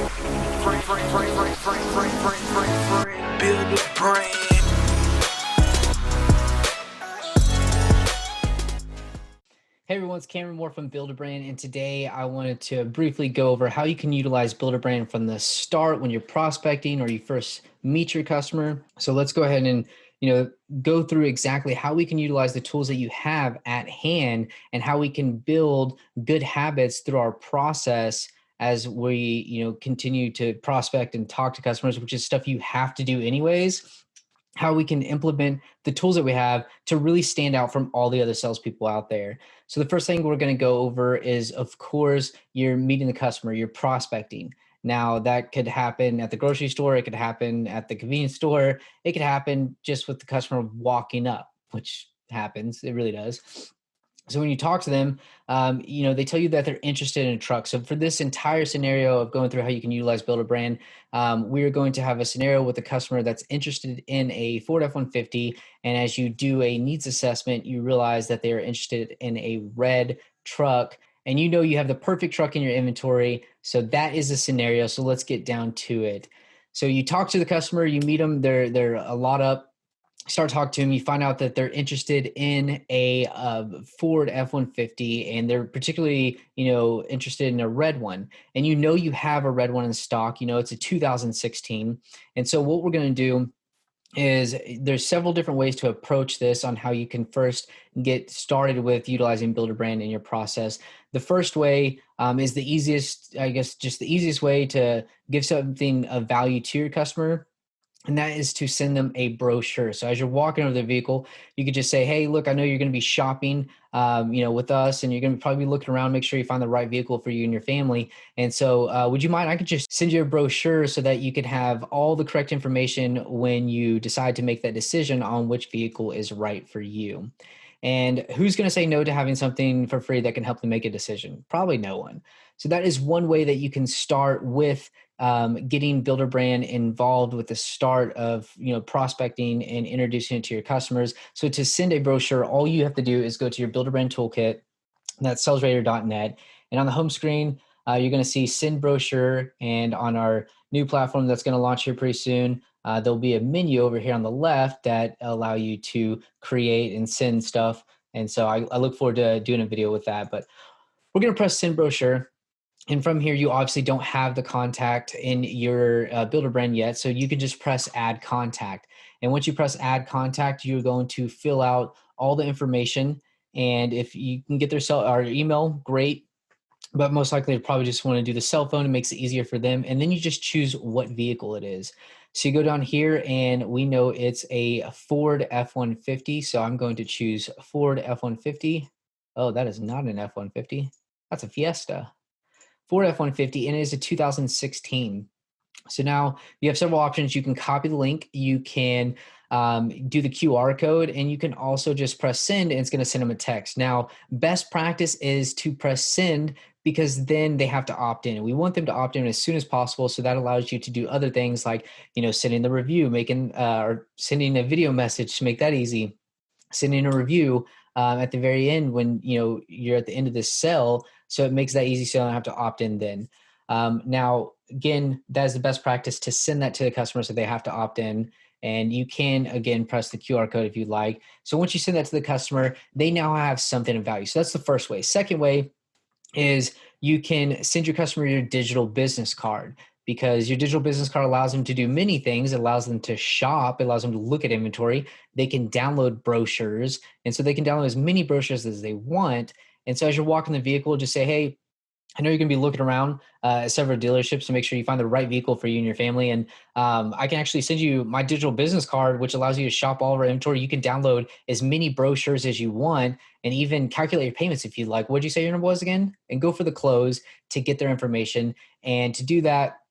Build a brand. Hey everyone, it's Cameron Moore from Build a Brand, and today I wanted to briefly go over how you can utilize Build a Brand from the start when you're prospecting or you first meet your customer. So let's go ahead and go through exactly how we can utilize the tools that you have at hand and how we can build good habits through our process as we continue to prospect and talk to customers, which is stuff you have to do anyways. How we can implement the tools that we have to really stand out from all the other salespeople out there. So the first thing we're going to go over is, of course, you're meeting the customer, you're prospecting. Now that could happen at the grocery store, it could happen at the convenience store, it could happen just with the customer walking up, which happens, it really does. So when you talk to them, they tell you that they're interested in a truck. So for this entire scenario of going through how you can utilize Build a Brand, we're going to have a scenario with a customer that's interested in a Ford F-150. And as you do a needs assessment, you realize that they are interested in a red truck. And you have the perfect truck in your inventory. So that is the scenario. So let's get down to it. So you talk to the customer, you meet them, they're a lot up. Start talking to them, you find out that they're interested in a Ford F-150, and they're particularly, interested in a red one. And you have a red one in stock. It's a 2016. And so what we're going to do is there's several different ways to approach this on how you can first get started with utilizing Build a Brand in your process. The first way is the easiest, I guess, just the easiest way to give something of value to your customer. And that is to send them a brochure. So as you're walking over the vehicle, you could just say, hey, look, I know you're going to be shopping, with us, and you're going to probably be looking around, make sure you find the right vehicle for you and your family. And so would you mind, I could just send you a brochure so that you could have all the correct information when you decide to make that decision on which vehicle is right for you. And who's going to say no to having something for free that can help them make a decision? Probably no one. So that is one way that you can start with getting Build a Brand involved with the start of prospecting and introducing it to your customers. So to send a brochure, all you have to do is go to your Build a Brand toolkit. That's salesradar.net, and on the home screen, you're going to see send brochure. And on our new platform that's going to launch here pretty soon, there'll be a menu over here on the left that allow you to create and send stuff. And so I look forward to doing a video with that. But we're going to press send brochure. And from here, you obviously don't have the contact in your Build a Brand yet. So you can just press add contact. And once you press add contact, you're going to fill out all the information. And if you can get their cell or email, great. But most likely, they probably just want to do the cell phone. It makes it easier for them. And then you just choose what vehicle it is. So you go down here, and we know it's a Ford F-150. So I'm going to choose Ford F-150. Oh, that is not an F-150. That's a Fiesta. Ford F-150, and it is a 2016. So now you have several options. You can copy the link, you can do the QR code, and you can also just press send, and it's going to send them a text. Now, best practice is to press send, because then they have to opt in. And we want them to opt in as soon as possible. So that allows you to do other things like, sending the review, or sending a video message to make that easy, sending a review at the very end when you're at the end of this sell. So it makes that easy so you don't have to opt in then. Now, again, that is the best practice to send that to the customer so they have to opt in. And you can, again, press the QR code if you'd like. So once you send that to the customer, they now have something of value. So that's the first way. Second way is you can send your customer your digital business card, because your digital business card allows them to do many things. It allows them to shop. It allows them to look at inventory. They can download brochures. And so they can download as many brochures as they want. And so as you're walking the vehicle, just say, hey, I know you're going to be looking around at several dealerships to make sure you find the right vehicle for you and your family. And I can actually send you my digital business card, which allows you to shop all of our inventory. You can download as many brochures as you want and even calculate your payments if you'd like. What'd you say your number was again? And go for the close to get their information. And to do that,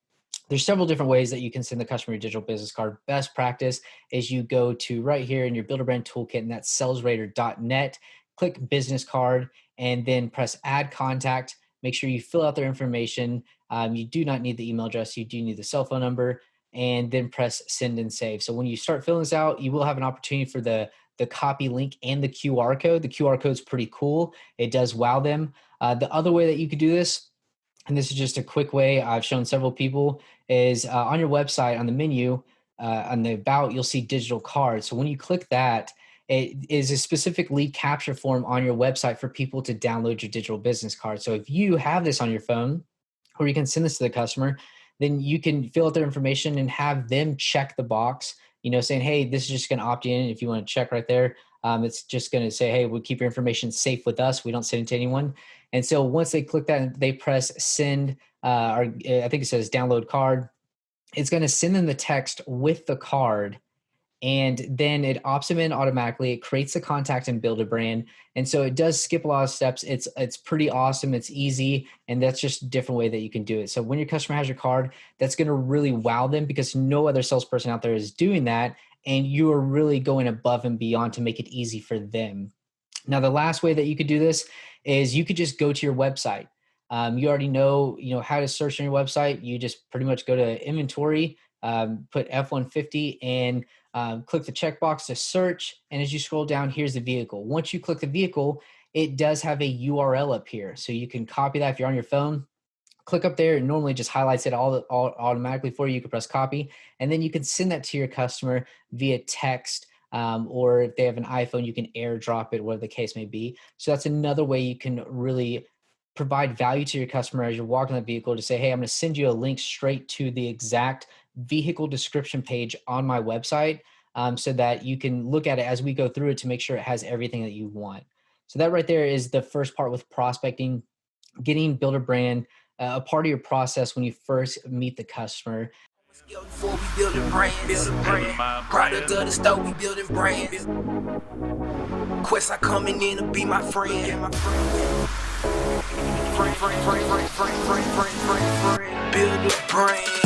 there's several different ways that you can send the customer your digital business card. Best practice is you go to right here in your Build a Brand toolkit, and that's salesradar.net, click business card, and then press add contact. Make sure you fill out their information. You do not need the email address. You do need the cell phone number, and then press send and save. So when you start filling this out, you will have an opportunity for the copy link and the QR code. The QR code is pretty cool. It does wow them. The other way that you could do this and this is just a quick way I've shown several people, is on your website on the menu, on the about, you'll see digital cards. So when you click that, it is a specific lead capture form on your website for people to download your digital business card. So if you have this on your phone, or you can send this to the customer, then you can fill out their information and have them check the box, saying, hey, this is just going to opt in. If you want to check right there, it's just going to say, hey, we'll keep your information safe with us. We don't send it to anyone. And so once they click that, they press send, or I think it says download card. It's going to send them the text with the card, and then it opts them in automatically. It creates the contact and build a brand. And so it does skip a lot of steps. It's pretty awesome. It's easy. And that's just a different way that you can do it. So when your customer has your card, that's going to really wow them, because no other salesperson out there is doing that. And you are really going above and beyond to make it easy for them. Now, the last way that you could do this is you could just go to your website. You already know, how to search on your website. You just pretty much go to inventory, put F-150, and click the checkbox to search. And as you scroll down, here's the vehicle. Once you click the vehicle, it does have a URL up here. So you can copy that if you're on your phone. Click up there. It normally just highlights it all automatically for you. You can press copy, and then you can send that to your customer via text. Or if they have an iPhone, you can airdrop it, whatever the case may be. So that's another way you can really provide value to your customer as you're walking the vehicle, to say, hey, I'm going to send you a link straight to the exact vehicle description page on my website, so that you can look at it as we go through it to make sure it has everything that you want. So that right there is the first part with prospecting, getting build a brand a part of your process when you first meet the customer. Before we build a brand, product of the store, we building brands. Quest, I coming in to be my friend. Build a brand.